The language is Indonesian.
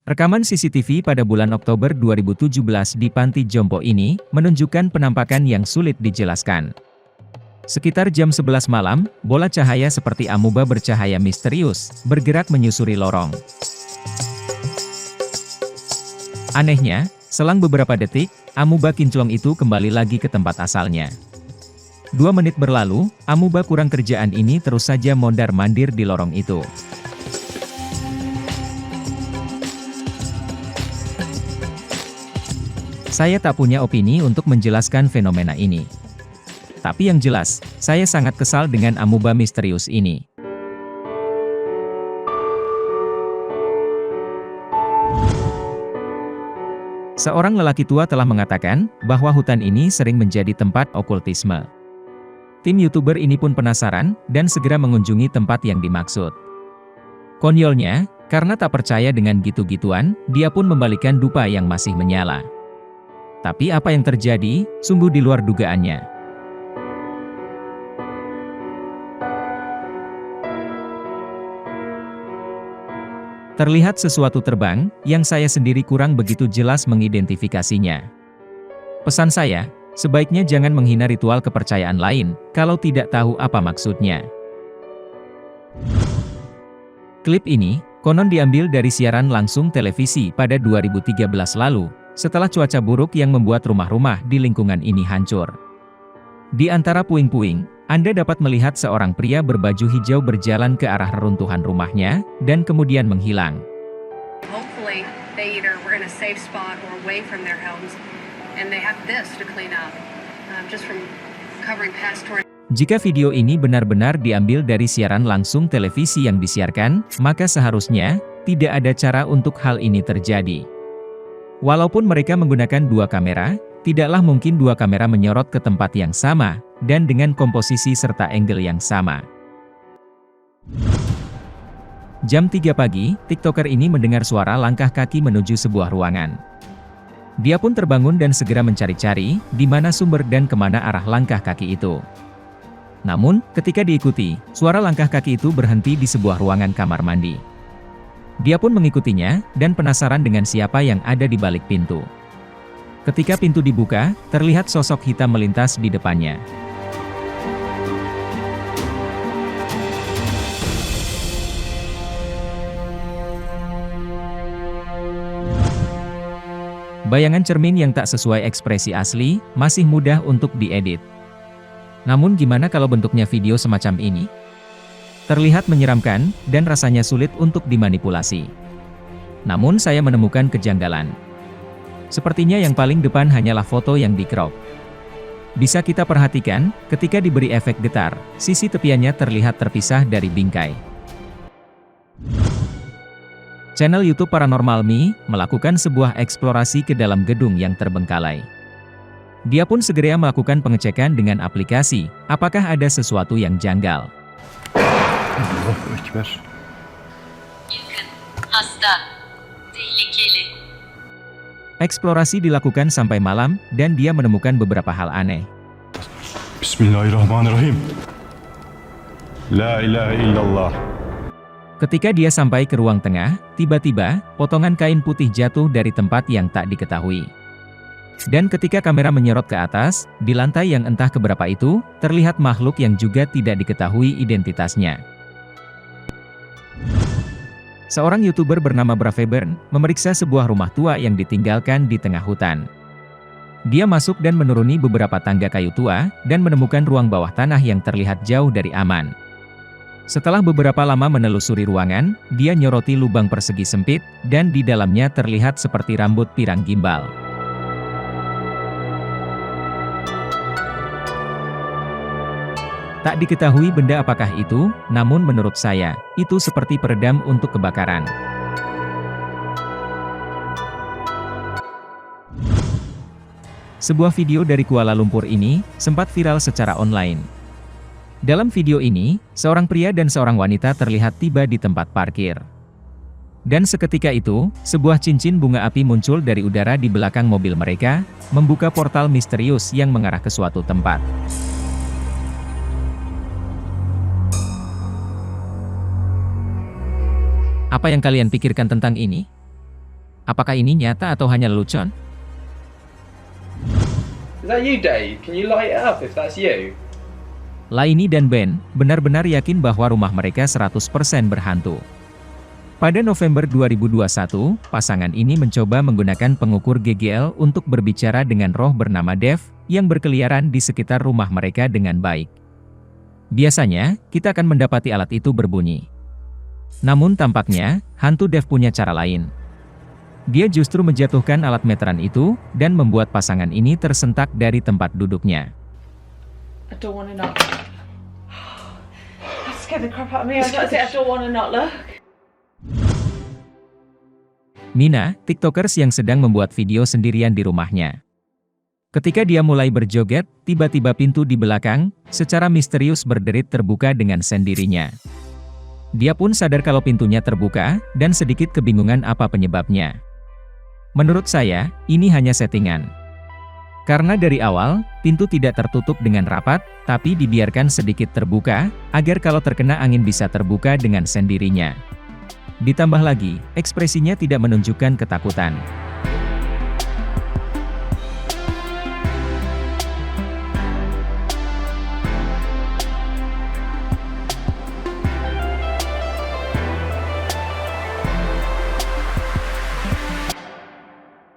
Rekaman CCTV pada bulan Oktober 2017 di Panti Jompo ini menunjukkan penampakan yang sulit dijelaskan. Sekitar jam 11 malam, bola cahaya seperti amuba bercahaya misterius bergerak menyusuri lorong. Anehnya, selang beberapa detik, amuba kinclong itu kembali lagi ke tempat asalnya. 2 menit berlalu, amuba kurang kerjaan ini terus saja mondar-mandir di lorong itu. Saya tak punya opini untuk menjelaskan fenomena ini. Tapi yang jelas, saya sangat kesal dengan amuba misterius ini. Seorang lelaki tua telah mengatakan bahwa hutan ini sering menjadi tempat okultisme. Tim YouTuber ini pun penasaran dan segera mengunjungi tempat yang dimaksud. Konyolnya, karena tak percaya dengan gitu-gituan, dia pun membalikan dupa yang masih menyala. Tapi apa yang terjadi, sungguh di luar dugaannya. Terlihat sesuatu terbang, yang saya sendiri kurang begitu jelas mengidentifikasinya. Pesan saya, sebaiknya jangan menghina ritual kepercayaan lain, kalau tidak tahu apa maksudnya. Klip ini, konon diambil dari siaran langsung televisi pada 2013 lalu, setelah cuaca buruk yang membuat rumah-rumah di lingkungan ini hancur. Di antara puing-puing, Anda dapat melihat seorang pria berbaju hijau berjalan ke arah reruntuhan rumahnya, dan kemudian menghilang. Jika video ini benar-benar diambil dari siaran langsung televisi yang disiarkan, maka seharusnya tidak ada cara untuk hal ini terjadi. Walaupun mereka menggunakan 2 kamera, tidaklah mungkin 2 kamera menyorot ke tempat yang sama, dan dengan komposisi serta angle yang sama. Jam 3 pagi, TikToker ini mendengar suara langkah kaki menuju sebuah ruangan. Dia pun terbangun dan segera mencari-cari, di mana sumber dan kemana arah langkah kaki itu. Namun, ketika diikuti, suara langkah kaki itu berhenti di sebuah ruangan kamar mandi. Dia pun mengikutinya, dan penasaran dengan siapa yang ada di balik pintu. Ketika pintu dibuka, terlihat sosok hitam melintas di depannya. Bayangan cermin yang tak sesuai ekspresi asli, masih mudah untuk diedit. Namun gimana kalau bentuknya video semacam ini? Terlihat menyeramkan, dan rasanya sulit untuk dimanipulasi. Namun saya menemukan kejanggalan. Sepertinya yang paling depan hanyalah foto yang di-crop. Bisa kita perhatikan, ketika diberi efek getar, sisi tepiannya terlihat terpisah dari bingkai. Channel YouTube Paranormal Me melakukan sebuah eksplorasi ke dalam gedung yang terbengkalai. Dia pun segera melakukan pengecekan dengan aplikasi, apakah ada sesuatu yang janggal. Allahu Ekber. Yakın, hasta, tehlikeli. Eksplorasi dilakukan sampai malam, dan dia menemukan beberapa hal aneh. Bismillahirrahmanirrahim. La ilaha illallah. Ketika dia sampai ke ruang tengah, tiba-tiba, potongan kain putih jatuh dari tempat yang tak diketahui. Dan ketika kamera menyorot ke atas, di lantai yang entah keberapa itu, terlihat makhluk yang juga tidak diketahui identitasnya. Seorang YouTuber bernama Bravebern memeriksa sebuah rumah tua yang ditinggalkan di tengah hutan. Dia masuk dan menuruni beberapa tangga kayu tua, dan menemukan ruang bawah tanah yang terlihat jauh dari aman. Setelah beberapa lama menelusuri ruangan, dia nyoroti lubang persegi sempit, dan di dalamnya terlihat seperti rambut pirang gimbal. Tak diketahui benda apakah itu, namun menurut saya, itu seperti peredam untuk kebakaran. Sebuah video dari Kuala Lumpur ini, sempat viral secara online. Dalam video ini, seorang pria dan seorang wanita terlihat tiba di tempat parkir. Dan seketika itu, sebuah cincin bunga api muncul dari udara di belakang mobil mereka, membuka portal misterius yang mengarah ke suatu tempat. Apa yang kalian pikirkan tentang ini? Apakah ini nyata atau hanya lelucon? Is that you, Dave? Can you light it up if that's you? Laini dan Ben benar-benar yakin bahwa rumah mereka 100% berhantu. Pada November 2021, pasangan ini mencoba menggunakan pengukur GGL untuk berbicara dengan roh bernama Dev yang berkeliaran di sekitar rumah mereka dengan baik. Biasanya, kita akan mendapati alat itu berbunyi. Namun tampaknya, hantu Dev punya cara lain. Dia justru menjatuhkan alat meteran itu dan membuat pasangan ini tersentak dari tempat duduknya. I don't want to not. That scared the crap out of me. I was about to say I don't want to not look. Mina, TikTokers yang sedang membuat video sendirian di rumahnya. Ketika dia mulai berjoget, tiba-tiba pintu di belakang, secara misterius berderit terbuka dengan sendirinya. Dia pun sadar kalau pintunya terbuka, dan sedikit kebingungan apa penyebabnya. Menurut saya, ini hanya settingan. Karena dari awal, pintu tidak tertutup dengan rapat, tapi dibiarkan sedikit terbuka, agar kalau terkena angin bisa terbuka dengan sendirinya. Ditambah lagi, ekspresinya tidak menunjukkan ketakutan.